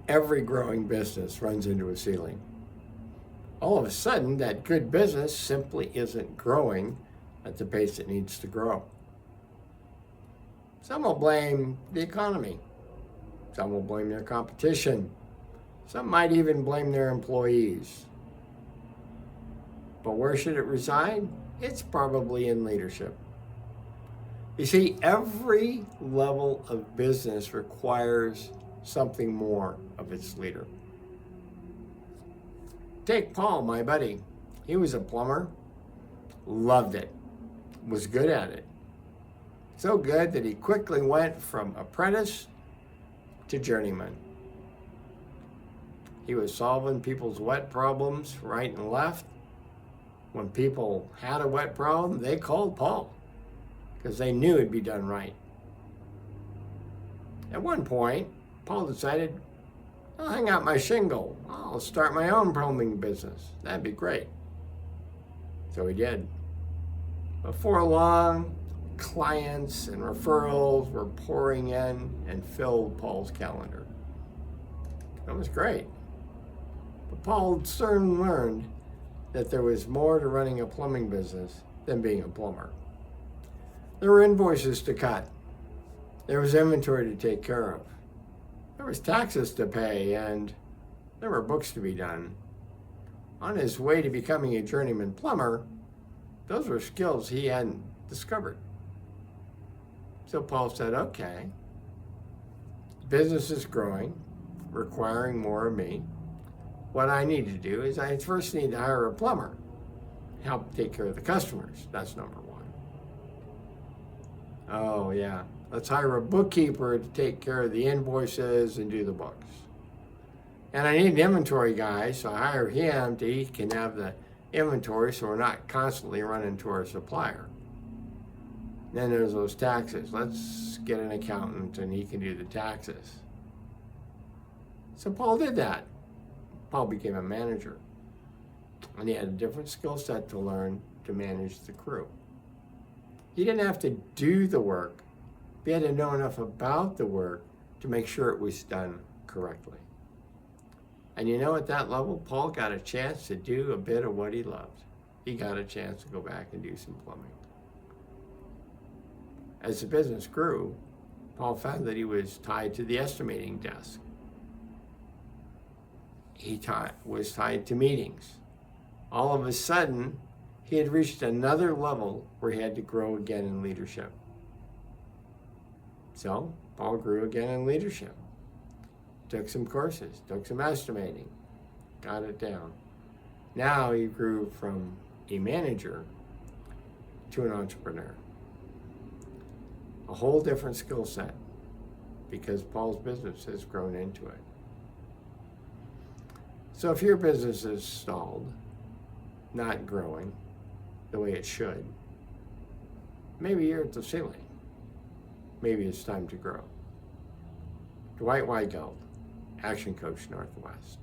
Every growing business runs into a ceiling. All of a sudden, that good business simply isn't growing at the pace it needs to grow. Some will blame the economy. Some will blame their competition. Some might even blame their employees. But where should it reside? It's probably in leadership. You see, every level of business requires something more of its leader. Take Paul, my buddy. He was a plumber, loved it, was good at it. So good that he quickly went from apprentice to journeyman. He was solving people's wet problems right and left. When people had a wet problem, they called Paul because they knew it'd be done right. At one point, Paul decided, I'll hang out my shingle. I'll start my own plumbing business. That'd be great. So he did. Before long, clients and referrals were pouring in and filled Paul's calendar. That was great. But Paul soon learned that there was more to running a plumbing business than being a plumber. There were invoices to cut. There was inventory to take care of. There was taxes to pay, and there were books to be done. On his way to becoming a journeyman plumber, those were skills he hadn't discovered. So Paul said, okay, business is growing, requiring more of me. What I need to do is I first need to hire a plumber, help take care of the customers. That's number one. Oh yeah, let's hire a bookkeeper to take care of the invoices and do the books. And I need an inventory guy, so I hire him to he can have the inventory so we're not constantly running to our supplier. Then there's those taxes. Let's get an accountant and he can do the taxes. So Paul did that. Paul became a manager. And he had a different skill set to learn to manage the crew. He didn't have to do the work, but he had to know enough about the work to make sure it was done correctly. And you know, at that level, Paul got a chance to do a bit of what he loved. He got a chance to go back and do some plumbing. As the business grew, Paul found that he was tied to the estimating desk. He was tied to meetings. All of a sudden, he had reached another level where he had to grow again in leadership. So, Paul grew again in leadership. Took some courses, took some estimating, got it down. Now he grew from a manager to an entrepreneur. A whole different skill set because Paul's business has grown into it. So if your business is stalled, not growing the way it should, maybe you're at the ceiling. Maybe it's time to grow. Dwight Weigelt, Action Coach Northwest.